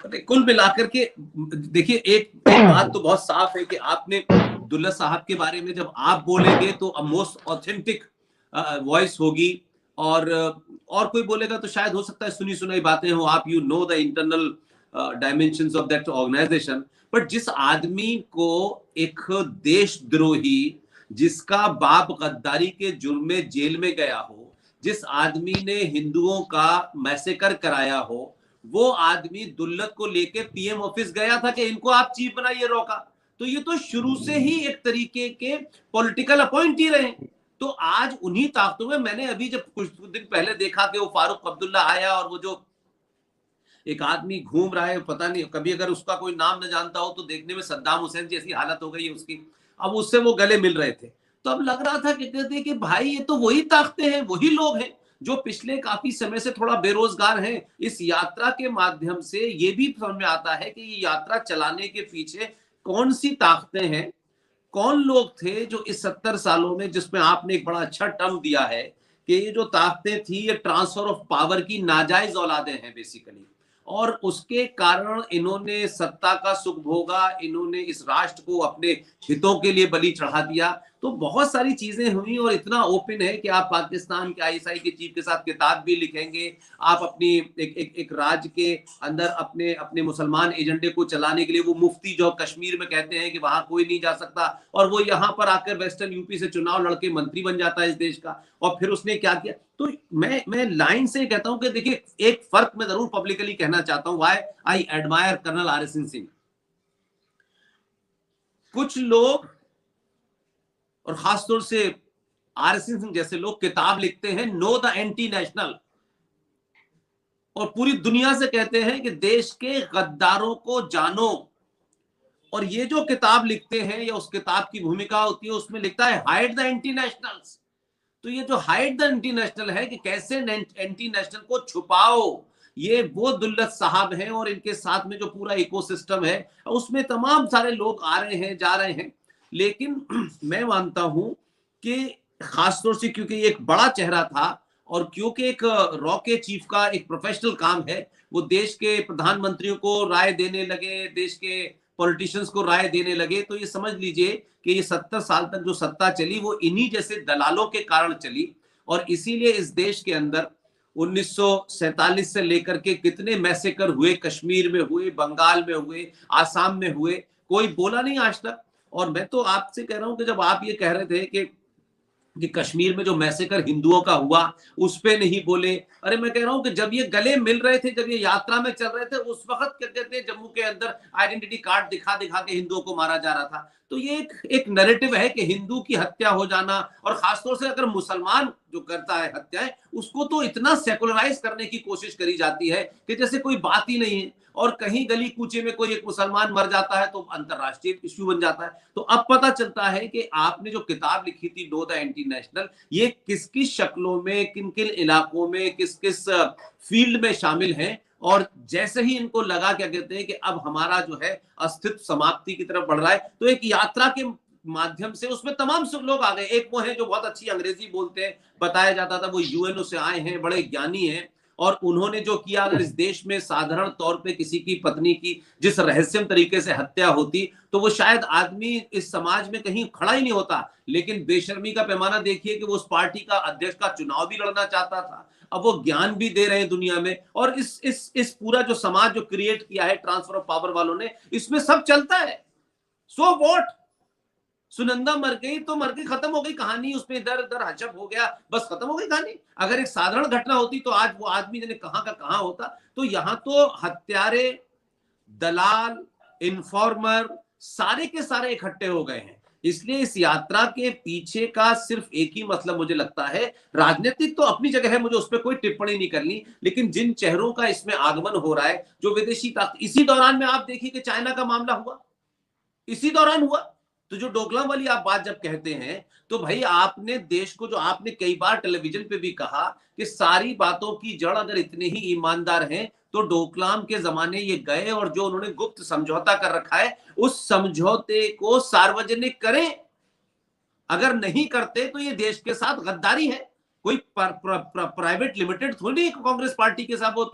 कुल मिलाकर के देखिए, एक बात तो बहुत साफ है कि आपने दुल्लत साहब के बारे में जब आप बोलेंगे तो मोस्ट ऑथेंटिक वॉइस होगी, और कोई बोलेगा तो शायद हो सकता है सुनी सुनाई बातें हो, आप you know the internal dimensions of that organisation. But जिस आदमी को एक देशद्रोही, जिसका बाप गद्दारी के जुर्म में जेल में गया हो, जिस आदमी ने हिंदुओं का मैसेकर कराया हो, वो आदमी दुल्लत को लेके पीएम ऑफिस गया था कि इनको आप चीफ बनाइए, रोका। तो ये तो शुरू से ही एक तरीके के पॉलिटिकल अपॉइंटी रहे। तो आज उन्हीं ताकतों में, मैंने अभी जब कुछ दिन पहले देखा कि वो फारूक अब्दुल्ला आया और वो जो एक आदमी घूम रहा है, पता नहीं, कभी अगर उसका कोई नाम न जानता हो तो देखने में सद्दाम हुसैन जैसी हालत हो गई है उसकी। अब उससे वो गले मिल रहे थे, तो अब लग रहा था कि कहते कि भाई ये तो वही ताकतें हैं, वही लोग हैं जो पिछले काफी समय से थोड़ा बेरोजगार हैं। इस यात्रा के माध्यम से ये भी समझ में आता है कि ये यात्रा चलाने के पीछे कौन सी ताकतें हैं, कौन लोग थे जो इस 70 सालों में, जिसमें आपने एक बड़ा अच्छा टर्म दिया है कि ये जो ताकतें थी ये ट्रांसफर ऑफ पावर की नाजायज औलादें हैं बेसिकली, और उसके कारण इन्होंने सत्ता का सुख भोगा, इन्होंने इस राष्ट्र को अपने हितों के लिए बलि चढ़ा दिया। तो बहुत सारी चीजें हुई, और इतना ओपन है कि आप पाकिस्तान के आईएसआई के चीफ के साथ किताब भी लिखेंगे, आप अपनी एक राज्य के अंदर अपने अपने मुसलमान एजेंडे को चलाने के लिए, वो मुफ्ती जो कश्मीर में कहते हैं कि वहां कोई नहीं जा सकता, और वो यहाँ पर आकर वेस्टर्न यूपी से चुनाव लड़के मंत्री बन जाता है इस देश का। और फिर उसने क्या किया, तो मैं लाइन से कहता हूं कि देखिए, एक फर्क मैं जरूर पब्लिकली कहना चाहता हूं, why I admire colonel R S Singh. कुछ लोग, और खासतौर से आर एस सिंह जैसे लोग, किताब लिखते हैं नो द एंटी नेशनल, और पूरी दुनिया से कहते हैं कि देश के गद्दारों को जानो। और ये जो किताब लिखते हैं, या उस किताब की भूमिका होती है, उसमें लिखता है हाइड द एंटी नेशनल्स। तो ये जो हाइड द एंटी नेशनल है कि कैसे एंटी नेशनल को छुपाओ, ये वो दुल्लत साहब हैं, और इनके साथ में जो पूरा इकोसिस्टम है उसमें तमाम सारे लोग आ रहे हैं, जा रहे हैं। लेकिन मैं मानता हूं कि खासतौर से क्योंकि ये एक बड़ा चेहरा था, और क्योंकि एक रॉ के चीफ का एक प्रोफेशनल काम है, वो देश के प्रधानमंत्रियों को राय देने लगे, देश के पॉलिटिशियंस को राय देने लगे, तो ये समझ लीजिए कि ये 70 साल तक जो सत्ता चली वो इन्हीं जैसे दलालों के कारण चली। और इसीलिए इस देश के अंदर 1947 से लेकर के कितने मैसेकर हुए, कश्मीर में हुए, बंगाल में हुए, आसाम में हुए, कोई बोला नहीं आज तक। और मैं तो आपसे कह रहा हूं कि जब आप ये कह रहे थे कि कश्मीर में जो मैसेकर हिंदुओं का हुआ उस पे नहीं बोले, अरे मैं कह रहा हूं कि जब ये गले मिल रहे थे, जब ये यात्रा में चल रहे थे, उस वक्त क्या कहते हैं, जम्मू के अंदर आइडेंटिटी कार्ड दिखा दिखा के हिंदुओं को मारा जा रहा था। तो ये एक नैरेटिव है कि हिंदू की हत्या हो जाना, और खासतौर से अगर मुसलमान जो करता है हत्याएं, उसको तो इतना सेकुलराइज करने की कोशिश करी जाती है कि जैसे कोई बात ही नहीं है, और कहीं गली कूचे में कोई एक मुसलमान मर जाता है तो अंतरराष्ट्रीय इश्यू बन जाता है। तो अब पता चलता है कि आपने जो किताब लिखी थी नो द एंटी नेशनल, ये किस किस शक्लों में, किन किन इलाकों में, किस किस फील्ड में शामिल है। और जैसे ही इनको लगा, क्या कहते हैं, कि अब हमारा जो है अस्तित्व समाप्ति की तरफ बढ़ रहा है, तो एक यात्रा के माध्यम से उसमें तमाम सब लोग आ गए। एक वो है जो बहुत अच्छी अंग्रेजी बोलते हैं, बताया जाता था वो यूएनओ से आए हैं, बड़े ज्ञानी हैं, और उन्होंने जो किया, अगर इस देश में साधारण तौर पे किसी की पत्नी की जिस रहस्यम तरीके से हत्या होती, तो वो शायद आदमी इस समाज में कहीं खड़ा ही नहीं होता। लेकिन बेशर्मी का पैमाना देखिए कि वो उस पार्टी का अध्यक्ष का चुनाव भी लड़ना चाहता था, अब वो ज्ञान भी दे रहे हैं दुनिया में। और इस पूरा जो समाज जो क्रिएट किया है ट्रांसफर ऑफ पावर वालों ने, इसमें सब चलता है। सो वॉट, सुनंदा मर गई तो मर गई, खत्म हो गई कहानी, उसमें इधर उधर हचप हो गया, बस खत्म हो गई कहानी। अगर एक साधारण घटना होती तो आज वो आदमी जने कहां का कहां होता। तो यहां तो हत्यारे, दलाल, इन्फॉर्मर, सारे के सारे इकट्ठे हो गए हैं। इसलिए इस यात्रा के पीछे का सिर्फ एक ही मतलब मुझे लगता है, राजनीतिक तो अपनी जगह है, मुझे उस पर कोई टिप्पणी नहीं करनी, लेकिन जिन चेहरों का इसमें आगमन हो रहा है, जो विदेशी ताकत, इसी दौरान में आप देखिए कि चाइना का मामला हुआ, इसी दौरान हुआ। तो जो डोकलाम वाली आप बात जब कहते हैं, तो भाई आपने देश को, जो आपने कई बार टेलीविजन पे भी कहा कि सारी बातों की जड़ अगर इतने ही ईमानदार हैं, तो डोकलाम के जमाने ये गए, और जो उन्होंने गुप्त समझौता कर रखा है उस समझौते को सार्वजनिक करें। अगर नहीं करते तो ये देश के साथ गद्दारी है। कोई प्राइवेट लिमिटेड थोड़ी कांग्रेस पार्टी के साथ वो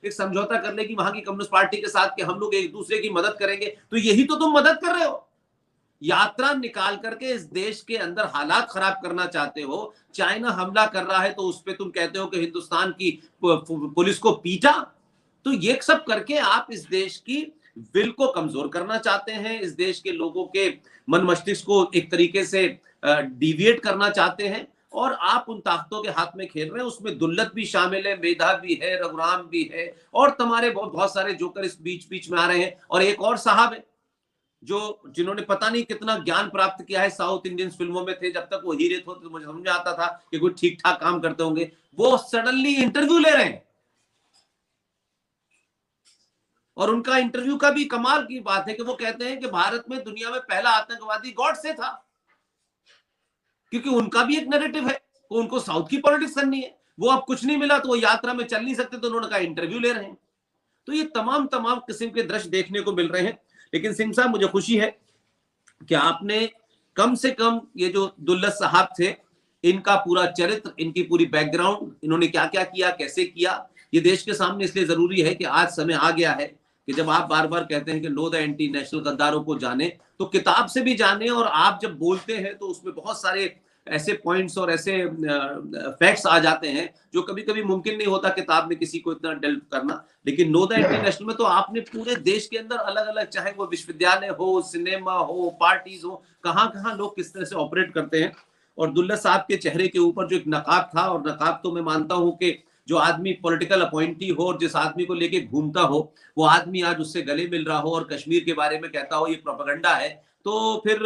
एक समझौता कर लेगी वहां की कम्युनिस्ट पार्टी के साथ कि हम लोग एक दूसरे की मदद करेंगे। तो यही तो तुम मदद कर रहे हो, यात्रा निकाल करके इस देश के अंदर हालात खराब करना चाहते हो। चाइना हमला कर रहा है तो उस पर तुम कहते हो कि हिंदुस्तान की पुलिस को पीटा। तो ये सब करके आप इस देश की विल को कमजोर करना चाहते हैं, इस देश के लोगों के मन मस्तिष्क को एक तरीके से डिविएट करना चाहते हैं, और आप उन ताकतों के हाथ में खेल रहे हैं। उसमें दुल्लत भी शामिल है, मेधा भी है, रघुराम भी है, और तुम्हारे बहुत सारे जोकर इस बीच बीच में आ रहे हैं। और एक और साहब है जिन्होंने पता नहीं कितना ज्ञान प्राप्त किया है, साउथ इंडियन फिल्मों में थे, जब तक वो हीरे थे तो मुझे समझ आता था कि कोई ठीक ठाक काम करते होंगे, वो सडनली इंटरव्यू ले रहे हैं। और उनका इंटरव्यू का भी कमाल की बात है कि वो कहते हैं कि भारत में दुनिया में पहला आतंकवादी गॉड से था, क्योंकि उनका भी एक नैरेटिव है, उनको साउथ की पॉलिटिक्स करनी है। वो अब कुछ नहीं मिला तो वो यात्रा में चल नहीं सकते, तो उन्होंने कहा इंटरव्यू ले रहे हैं। तो ये तमाम किस्म के दृश्य देखने को मिल रहे हैं। लेकिन सिंह साहब, मुझे खुशी है कि आपने कम से कम ये जो दुल्लत साहब थे, इनका पूरा चरित्र, इनकी पूरी बैकग्राउंड, इन्होंने क्या क्या किया, कैसे किया, ये देश के सामने इसलिए जरूरी है कि आज समय आ गया है कि जब आप बार बार कहते हैं कि नो द एंटी नेशनल गद्दारों को जाने, तो किताब से भी जाने। और आप जब बोलते हैं तो उसमें बहुत सारे ऐसे पॉइंट्स और ऐसे फैक्ट्स आ जाते हैं जो कभी कभी मुमकिन नहीं होता किताब में किसी को इतना डेल्व करना। लेकिन नो द इंटरनेशनल में तो आपने पूरे देश के अंदर अलग अलग, चाहे वो विश्वविद्यालय हो, सिनेमा हो, पार्टीज हो, कहाँ कहाँ लोग किस तरह से ऑपरेट करते हैं। और दुल्लत साहब के चेहरे के ऊपर जो एक नकाब था, और नकाब तो मैं मानता हूं कि जो आदमी पॉलिटिकल अपॉइंटी हो और जिस आदमी को लेके घूमता हो, वो आदमी आज उससे गले मिल रहा हो और कश्मीर के बारे में कहता हो ये प्रोपेगेंडा है, तो फिर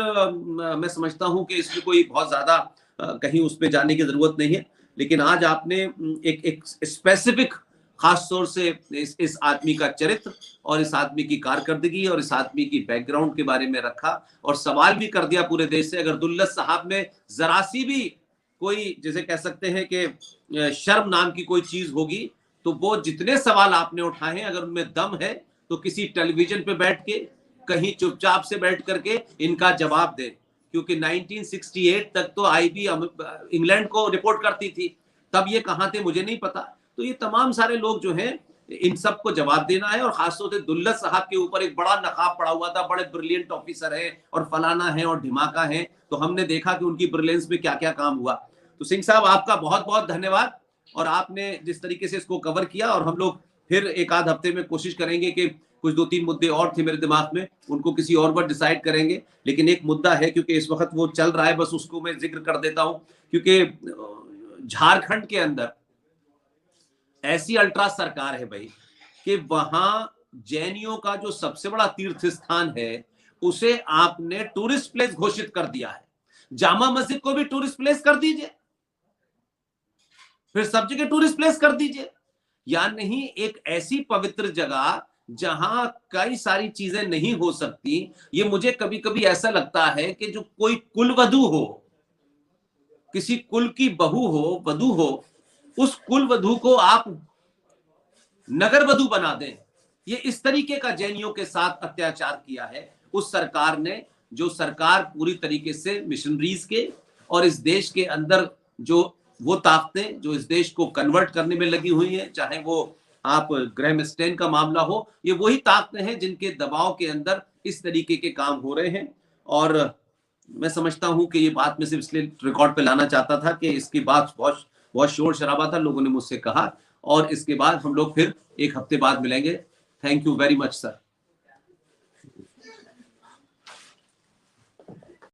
मैं समझता हूं कि इसमें कोई बहुत ज्यादा कहीं उस पर जाने की जरूरत नहीं है। लेकिन आज आपने एक स्पेसिफिक खास तौर से इस आदमी का चरित्र और इस आदमी की कारकर्दगी और इस आदमी की बैकग्राउंड के बारे में रखा, और सवाल भी कर दिया पूरे देश से। अगर दुल्लत साहब में जरा सी भी कोई, जैसे कह सकते हैं कि शर्म नाम की कोई चीज होगी, तो वो जितने सवाल आपने उठाए हैं, अगर उनमें दम है तो किसी टेलीविजन पे बैठ के, कहीं चुपचाप से बैठ करके इनका जवाब दे। क्योंकि 1968 तक तो आईबी इंग्लैंड को रिपोर्ट करती थी, तब ये कहाँ थे मुझे नहीं पता। तो ये तमाम सारे लोग जो हैं, इन सबको जवाब देना है। और खासतौर से दुल्लत साहब के ऊपर एक बड़ा नकाब पड़ा हुआ था, बड़े ब्रिलियंट ऑफिसर है और फलाना है और ढिमाका है, तो हमने देखा कि उनकी ब्रिलियंस में क्या क्या काम हुआ। तो सिंह साहब, आपका बहुत बहुत धन्यवाद, और आपने जिस तरीके से इसको कवर किया। और हम लोग फिर एक आध हफ्ते में कोशिश करेंगे कि कुछ 2-3 मुद्दे और थे मेरे दिमाग में, उनको किसी और पर डिसाइड करेंगे। लेकिन एक मुद्दा है, क्योंकि इस वक्त वो चल रहा है, बस उसको मैं जिक्र कर देता हूं, क्योंकि झारखंड के अंदर ऐसी अल्ट्रा सरकार है भाई कि वहां जैनियों का जो सबसे बड़ा तीर्थ स्थान है उसे आपने टूरिस्ट प्लेस घोषित कर दिया है। जामा मस्जिद को भी टूरिस्ट प्लेस कर दीजिए, फिर सब जगह टूरिस्ट प्लेस कर दीजिए। या नहीं, एक ऐसी पवित्र जगह जहां कई सारी चीजें नहीं हो सकती। ये मुझे कभी कभी ऐसा लगता है कि जो कोई कुलवधू हो, किसी कुल की बहू हो, वधू हो, उस कुल वधू को आप नगर वधू बना दें। ये इस तरीके का जैनियों के साथ अत्याचार किया है उस सरकार ने, जो सरकार पूरी तरीके से मिशनरीज के और इस देश के अंदर जो वो ताकतें जो इस देश को कन्वर्ट करने में लगी हुई हैं, चाहे वो आप ग्रैम स्टेन का मामला हो, ये वही ताकतें हैं जिनके दबाव के अंदर इस तरीके के काम हो रहे हैं। और मैं समझता हूं कि ये बात मैं सिर्फ इसलिए रिकॉर्ड पे लाना चाहता था कि इसकी बात बहुत बहुत शोर शराबा था, लोगों ने मुझसे कहा, और इसके बाद हम लोग फिर एक हफ्ते बाद मिलेंगे। Thank you very much sir.